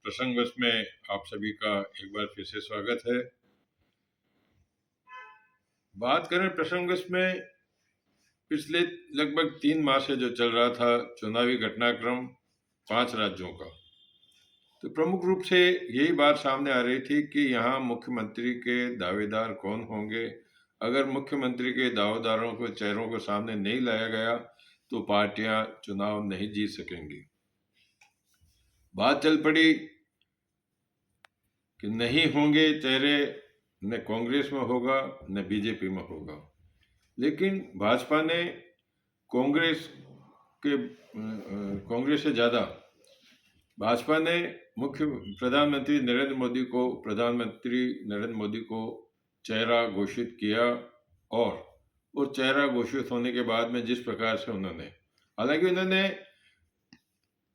प्रसंगवश में आप सभी का एक बार फिर से स्वागत है। बात करें प्रसंगवश में, पिछले लगभग 3 माह से जो चल रहा था चुनावी घटनाक्रम 5 राज्यों का, तो प्रमुख रूप से यही बात सामने आ रही थी कि यहाँ मुख्यमंत्री के दावेदार कौन होंगे। अगर मुख्यमंत्री के दावेदारों को चेहरों को सामने नहीं लाया गया तो पार्टियां चुनाव नहीं जीत सकेंगी। बात चल पड़ी कि नहीं होंगे चेहरे, न कांग्रेस में होगा न बीजेपी में होगा। लेकिन भाजपा ने कांग्रेस से ज़्यादा भाजपा ने प्रधानमंत्री नरेंद्र मोदी को चेहरा घोषित किया। और चेहरा घोषित होने के बाद में जिस प्रकार से हालांकि उन्होंने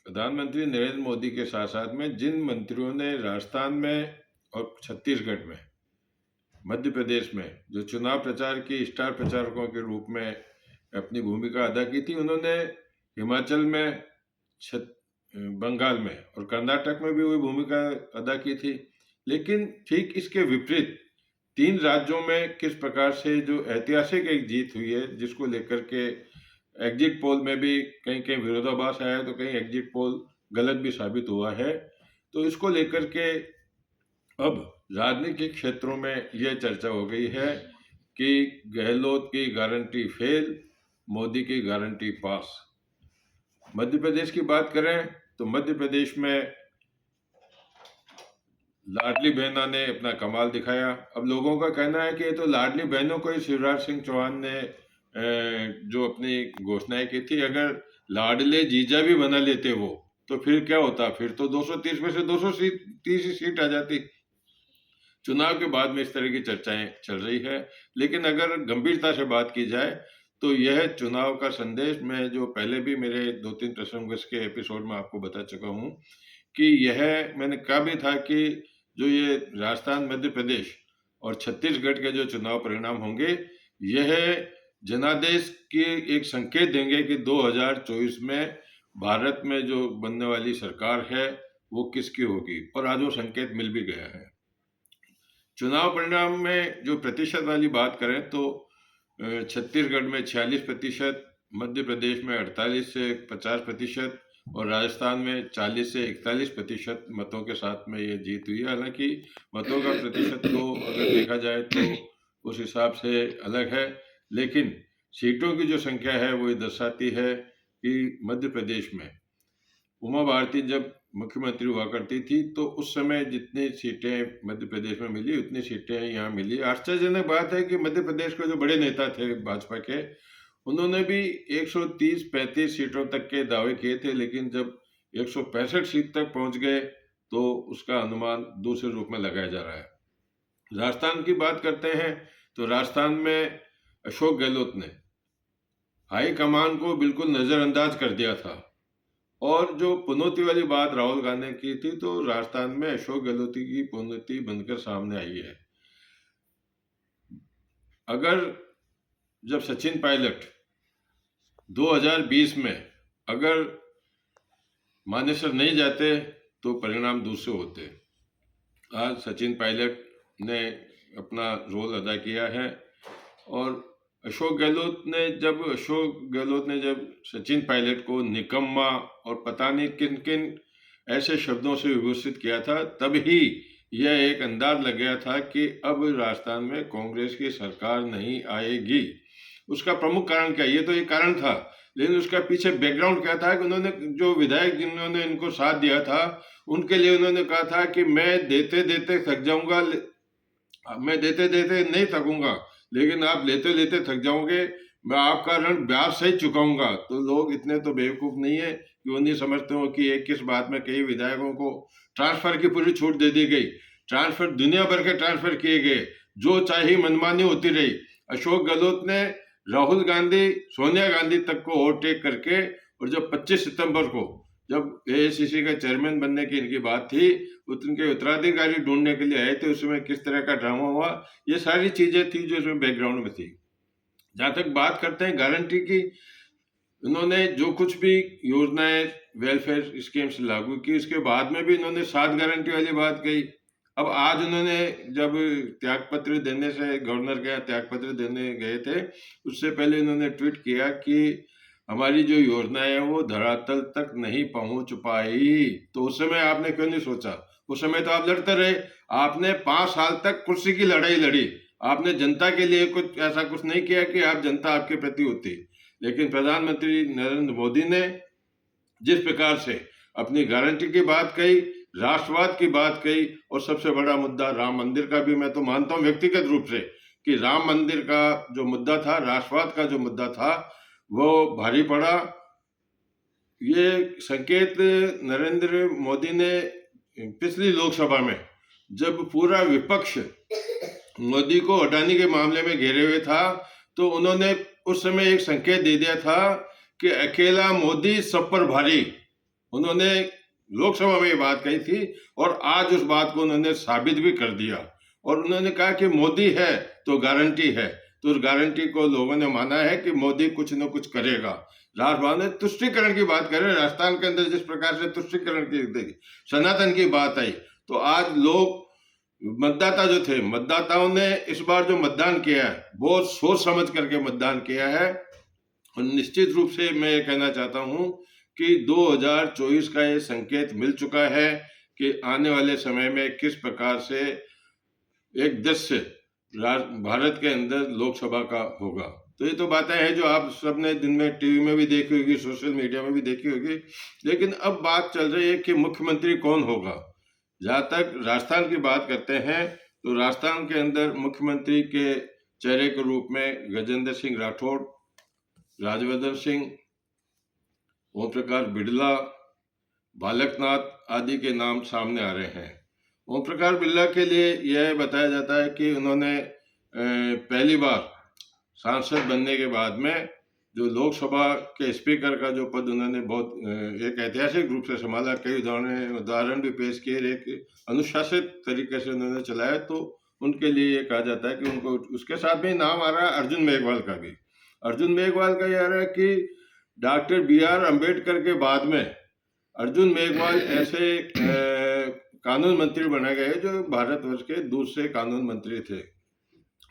प्रधानमंत्री नरेंद्र मोदी के साथ साथ में जिन मंत्रियों ने राजस्थान में और छत्तीसगढ़ में, मध्य प्रदेश में जो चुनाव प्रचार की स्टार प्रचारकों के रूप में अपनी भूमिका अदा की थी, उन्होंने हिमाचल में, बंगाल में और कर्नाटक में भी वही भूमिका अदा की थी। लेकिन ठीक इसके विपरीत 3 राज्यों में किस प्रकार से जो ऐतिहासिक एक जीत हुई है, जिसको लेकर के एग्जिट पोल में भी कहीं कहीं विरोधाभास आया है, तो कहीं एग्जिट पोल गलत भी साबित हुआ है। तो इसको लेकर के अब राजनीतिक क्षेत्रों में यह चर्चा हो गई है कि गहलोत की गारंटी फेल, मोदी की गारंटी पास। मध्य प्रदेश की बात करें तो मध्य प्रदेश में लाडली बहना ने अपना कमाल दिखाया। अब लोगों का कहना है कि ये तो लाडली बहनों को ही शिवराज सिंह चौहान ने जो अपनी घोषणाएं की थी, अगर लाडले जीजा भी बना लेते वो, तो फिर क्या होता, फिर तो 230 में से 230 सीट आ जाती। चुनाव के बाद में इस तरह की चर्चाएं चल रही है। लेकिन अगर गंभीरता से बात की जाए तो यह चुनाव का संदेश, मैं जो पहले भी मेरे 2-3 प्रसंगों के एपिसोड में आपको बता चुका हूं कि यह मैंने कहा भी था कि जो ये राजस्थान, मध्य प्रदेश और छत्तीसगढ़ के जो चुनाव परिणाम होंगे, यह जनादेश की एक संकेत देंगे कि 2024 में भारत में जो बनने वाली सरकार है वो किसकी होगी। और आज वो संकेत मिल भी गया है। चुनाव परिणाम में जो प्रतिशत वाली बात करें तो छत्तीसगढ़ में 46%, मध्य प्रदेश में 48 से 50% और राजस्थान में 40 से 41% मतों के साथ में ये जीत हुई है। हालांकि मतों का प्रतिशत तो अगर देखा जाए तो उस हिसाब से अलग है, लेकिन सीटों की जो संख्या है वो ये दर्शाती है कि मध्य प्रदेश में उमा भारती जब मुख्यमंत्री हुआ करती थी तो उस समय जितनी सीटें मध्य प्रदेश में मिली उतनी सीटें यहाँ मिली। आश्चर्यजनक बात है कि मध्य प्रदेश के जो बड़े नेता थे भाजपा के, उन्होंने भी 130-35 सीटों तक के दावे किए थे, लेकिन जब 165 सीट तक पहुंच गए तो उसका अनुमान दूसरे रूप में लगाया जा रहा है। राजस्थान की बात करते हैं तो राजस्थान में अशोक गहलोत ने हाईकमान को बिल्कुल नजरअंदाज कर दिया था। और जो पुनौती वाली बात राहुल गांधी की थी, तो राजस्थान में अशोक गहलोत की पुनौती बनकर सामने आई है। अगर जब सचिन पायलट 2020 में अगर मानेसर नहीं जाते तो परिणाम दूसरे होते। आज सचिन पायलट ने अपना रोल अदा किया है। और अशोक गहलोत ने जब सचिन पायलट को निकम्मा और पता नहीं किन किन ऐसे शब्दों से विभूषित किया था, तब ही यह एक अंदाज लग गया था कि अब राजस्थान में कांग्रेस की सरकार नहीं आएगी। उसका प्रमुख कारण क्या, ये तो एक कारण था, लेकिन उसका पीछे बैकग्राउंड क्या था कि उन्होंने जो विधायक जिन्होंने इनको साथ दिया था, उनके लिए उन्होंने कहा था कि मैं देते देते थक जाऊंगा, मैं देते देते नहीं थकूंगा, लेकिन आप लेते लेते थक जाओगे, मैं आपका ऋण ब्याज सहित चुकाऊंगा। तो लोग इतने तो बेवकूफ नहीं है कि वो नहीं समझते हो कि एक किस बात में कई विधायकों को ट्रांसफर की पूरी छूट दे दी गई। ट्रांसफर दुनिया भर के ट्रांसफर किए गए, जो चाहे मनमानी होती रही। अशोक गहलोत ने राहुल गांधी, सोनिया गांधी तक को ओवरटेक करके, और जब 25 सितंबर को जब एआईसीसी का चेयरमैन बनने की इनकी बात थी, उनके उत्तराधिकारी ढूंढने के लिए आए थे, उस समय किस तरह का ड्रामा हुआ, ये सारी चीजें थी जो इसमें बैकग्राउंड में थी। जहां तक बात करते हैं गारंटी की, इन्होंने जो कुछ भी योजनाएं वेलफेयर स्कीम्स लागू की, उसके बाद में भी इन्होंने 7 गारंटी वाली बात कही। अब आज उन्होंने जब त्यागपत्र देने से गवर्नर के यहाँ त्यागपत्र देने गए थे, उससे पहले इन्होंने ट्वीट किया कि हमारी जो योजनाएं हैं वो धरातल तक नहीं पहुंच पाई। तो उस समय आपने क्यों नहीं सोचा? उस समय तो आप लड़ते रहे। आपने 5 साल तक कुर्सी की लड़ाई लड़ी। आपने जनता के लिए कुछ ऐसा कुछ नहीं किया कि आप जनता आपके प्रति होती। लेकिन प्रधानमंत्री नरेंद्र मोदी ने जिस प्रकार से अपनी गारंटी की बात कही, राष्ट्रवाद की बात कही, और सबसे बड़ा मुद्दा राम मंदिर का भी मैं तो मानता हूं व्यक्तिगत रूप से कि राम मंदिर का जो मुद्दा था, राष्ट्रवाद का जो मुद्दा था, वो भारी पड़ा। ये संकेत नरेंद्र मोदी ने पिछली लोकसभा में, जब पूरा विपक्ष मोदी को हटाने के मामले में घेरे हुए था, तो उन्होंने उस समय एक संकेत दे दिया था कि अकेला मोदी सब पर भारी। उन्होंने लोकसभा में ये बात कही थी और आज उस बात को उन्होंने साबित भी कर दिया। और उन्होंने कहा कि मोदी है तो गारंटी है। तो उस गारंटी को लोगों ने माना है कि मोदी कुछ न कुछ करेगा। राष्ट्रवाद ने तुष्टिकरण की बात करे, राजस्थान के अंदर जिस प्रकार से तुष्टिकरण की सनातन की बात आई, तो आज लोग मतदाता जो थे, मतदाताओं ने इस बार जो मतदान किया है बहुत सोच समझ करके मतदान किया है। और निश्चित रूप से मैं ये कहना चाहता हूं कि 2024 का ये संकेत मिल चुका है कि आने वाले समय में किस प्रकार से एक दृश्य भारत के अंदर लोकसभा का होगा। तो ये तो बातें हैं जो आप सबने दिन में टीवी में भी देखी होगी, सोशल मीडिया में भी देखी होगी। लेकिन अब बात चल रही है कि मुख्यमंत्री कौन होगा। जहाँ तक राजस्थान की बात करते हैं, तो राजस्थान के अंदर मुख्यमंत्री के चेहरे के रूप में गजेंद्र सिंह राठौड़, राजवर्धन सिंह, ओम प्रकाश बिड़ला, बालकनाथ आदि के नाम सामने आ रहे हैं। ओम प्रकाश बिड़ला के लिए यह बताया जाता है कि उन्होंने पहली बार सांसद बनने के बाद में जो लोकसभा के स्पीकर का जो पद उन्होंने बहुत एक ऐतिहासिक रूप से संभाला। कई उदाहरण भी पेश किए, एक अनुशासित तरीके से उन्होंने चलाया। तो उनके लिए ये कहा जाता है कि उनको, उसके साथ में नाम आ रहा है अर्जुन मेघवाल का भी। अर्जुन मेघवाल का ये आ रहा है कि डॉक्टर BR अम्बेडकर के बाद में अर्जुन मेघवाल ऐसे कानून मंत्री बनाए गए जो भारतवर्ष के दूसरे कानून मंत्री थे।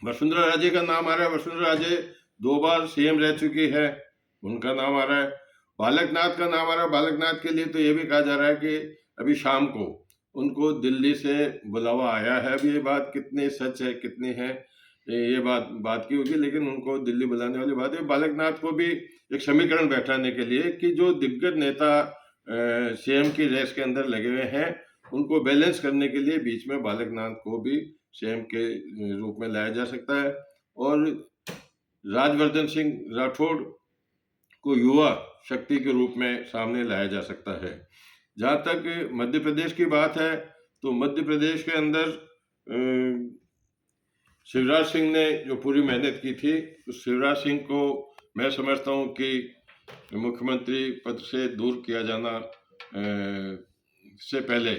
वसुंधरा राजे का नाम आ रहा है। वसुंधरा राजे 2 बार CM रह चुकी है, उनका नाम आ रहा है। बालकनाथ का नाम आ रहा है। बालकनाथ के लिए तो ये भी कहा जा रहा है कि अभी शाम को उनको दिल्ली से बुलावा आया है। अभी ये बात कितनी सच है कितनी है ये बात की होगी, लेकिन उनको दिल्ली बुलाने वाली बात है। बालकनाथ को भी एक समीकरण बैठाने के लिए कि जो दिग्गज नेता CM की रेस के अंदर लगे हुए हैं, उनको बैलेंस करने के लिए बीच में बालकनाथ को भी CM के रूप में लाया जा सकता है। और राजवर्धन सिंह राठौड़ को युवा शक्ति के रूप में सामने लाया जा सकता है। जहाँ तक मध्य प्रदेश की बात है, तो मध्य प्रदेश के अंदर शिवराज सिंह ने जो पूरी मेहनत की थी, उस शिवराज सिंह को मैं समझता हूँ कि मुख्यमंत्री पद से दूर किया जाना से पहले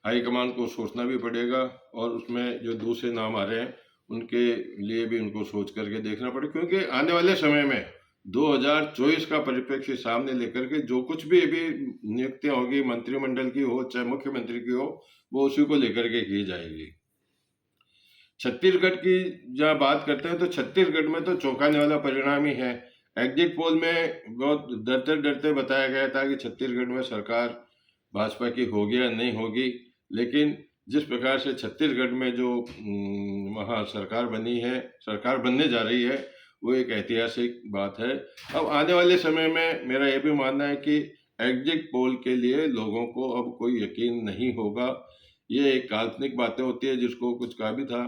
हाईकमान को सोचना भी पड़ेगा। और उसमें जो दूसरे नाम आ रहे हैं उनके लिए भी उनको सोच करके देखना पड़ेगा, क्योंकि आने वाले समय में 2024 का परिप्रेक्ष्य सामने लेकर के जो कुछ भी अभी नियुक्तियां होगी, मंत्रिमंडल की हो चाहे मुख्यमंत्री की हो, वो उसी को लेकर के की जाएगी। छत्तीसगढ़ की जहाँ बात करते हैं, तो छत्तीसगढ़ में तो चौंकाने वाला परिणाम ही है। एग्जिट पोल में बहुत डरते डरते बताया गया था कि छत्तीसगढ़ में सरकार भाजपा की होगी या नहीं होगी, लेकिन जिस प्रकार से छत्तीसगढ़ में जो वहाँ सरकार बनी है, सरकार बनने जा रही है, वो एक ऐतिहासिक बात है। अब आने वाले समय में मेरा ये भी मानना है कि एग्जिट पोल के लिए लोगों को अब कोई यकीन नहीं होगा। ये एक काल्पनिक बातें होती है, जिसको कुछ कहा भी था।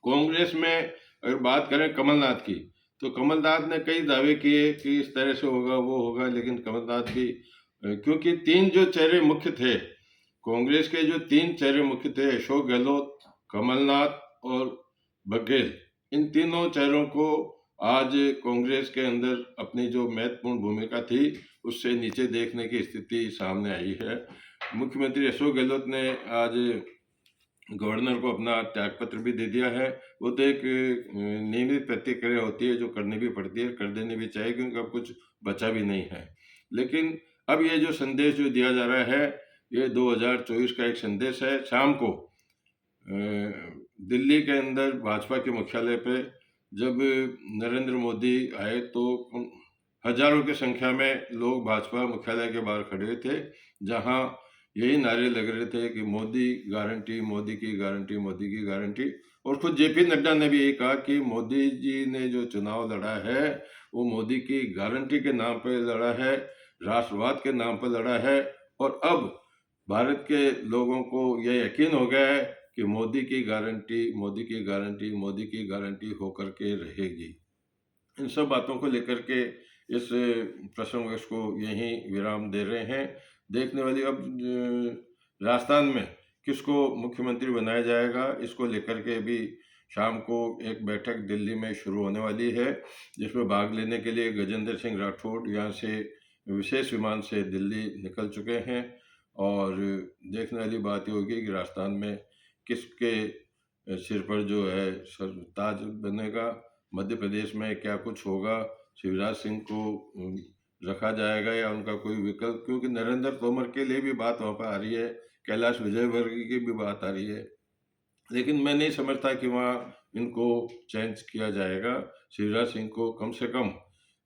कांग्रेस में अगर बात करें कमलनाथ की, तो कमलनाथ ने कई दावे किए कि इस तरह से होगा वो होगा, लेकिन कमलनाथ भी, क्योंकि 3 जो चेहरे मुख्य थे कांग्रेस के, जो 3 चेहरे मुख्य थे, अशोक गहलोत, कमलनाथ और बघेल, इन तीनों चेहरों को आज कांग्रेस के अंदर अपनी जो महत्वपूर्ण भूमिका थी उससे नीचे देखने की स्थिति सामने आई है। मुख्यमंत्री अशोक गहलोत ने आज गवर्नर को अपना त्यागपत्र भी दे दिया है। वो तो एक नियमित प्रतिक्रिया होती है जो करनी भी पड़ती है, कर देनी भी चाहिए, क्योंकि अब कुछ बचा भी नहीं है। लेकिन अब ये जो संदेश जो दिया जा रहा है, ये 2024 का एक संदेश है। शाम को दिल्ली के अंदर भाजपा के मुख्यालय पे जब नरेंद्र मोदी आए तो हजारों की संख्या में लोग भाजपा मुख्यालय के बाहर खड़े थे, जहां यही नारे लग रहे थे कि मोदी गारंटी, मोदी की गारंटी, मोदी की गारंटी। और खुद जेपी नड्डा ने भी यही कहा कि मोदी जी ने जो चुनाव लड़ा है वो मोदी की गारंटी के नाम पर लड़ा है, राष्ट्रवाद के नाम पर लड़ा है। और अब भारत के लोगों को यह यकीन हो गया है कि मोदी की गारंटी, मोदी की गारंटी, मोदी की गारंटी होकर के रहेगी। इन सब बातों को लेकर के इस प्रसंग को यहीं विराम दे रहे हैं। देखने वाली अब राजस्थान में किसको मुख्यमंत्री बनाया जाएगा, इसको लेकर के भी शाम को एक बैठक दिल्ली में शुरू होने वाली है, जिसमें भाग लेने के लिए गजेंद्र सिंह राठौड़ यहाँ से विशेष विमान से दिल्ली निकल चुके हैं। और देखने वाली बात ये होगी कि राजस्थान में किसके सिर पर जो है ताज बनेगा, मध्य प्रदेश में क्या कुछ होगा, शिवराज सिंह को रखा जाएगा या उनका कोई विकल्प, क्योंकि नरेंद्र तोमर के लिए भी बात वहाँ पर आ रही है, कैलाश विजयवर्गीय की भी बात आ रही है। लेकिन मैं नहीं समझता कि वहाँ इनको चेंज किया जाएगा। शिवराज सिंह को कम से कम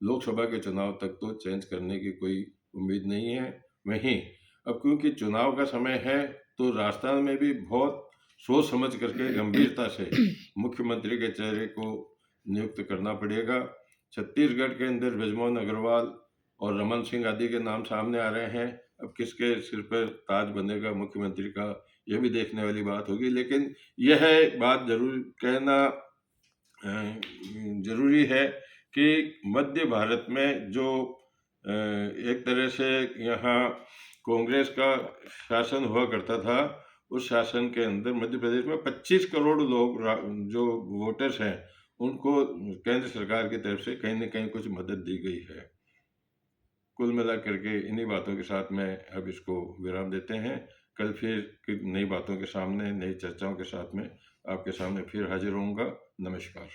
लोकसभा के चुनाव तक तो चेंज करने की कोई उम्मीद नहीं है। वहीं अब क्योंकि चुनाव का समय है तो राजस्थान में भी बहुत सोच समझ करके गंभीरता से मुख्यमंत्री के चेहरे को नियुक्त करना पड़ेगा। छत्तीसगढ़ के अंदर बृजमोहन अग्रवाल और रमन सिंह आदि के नाम सामने आ रहे हैं। अब किसके सिर पर ताज बनेगा मुख्यमंत्री का, यह भी देखने वाली बात होगी। लेकिन यह बात जरूर कहना जरूरी है कि मध्य भारत में जो एक तरह से यहाँ कांग्रेस का शासन हुआ करता था, उस शासन के अंदर मध्य प्रदेश में 25 करोड़ लोग जो वोटर्स हैं उनको केंद्र सरकार की तरफ से कहीं न कहीं कुछ मदद दी गई है। कुल मिला करके इन्हीं बातों के साथ में अब इसको विराम देते हैं। कल फिर नई बातों के सामने, नई चर्चाओं के साथ में आपके सामने फिर हाजिर होऊंगा। नमस्कार।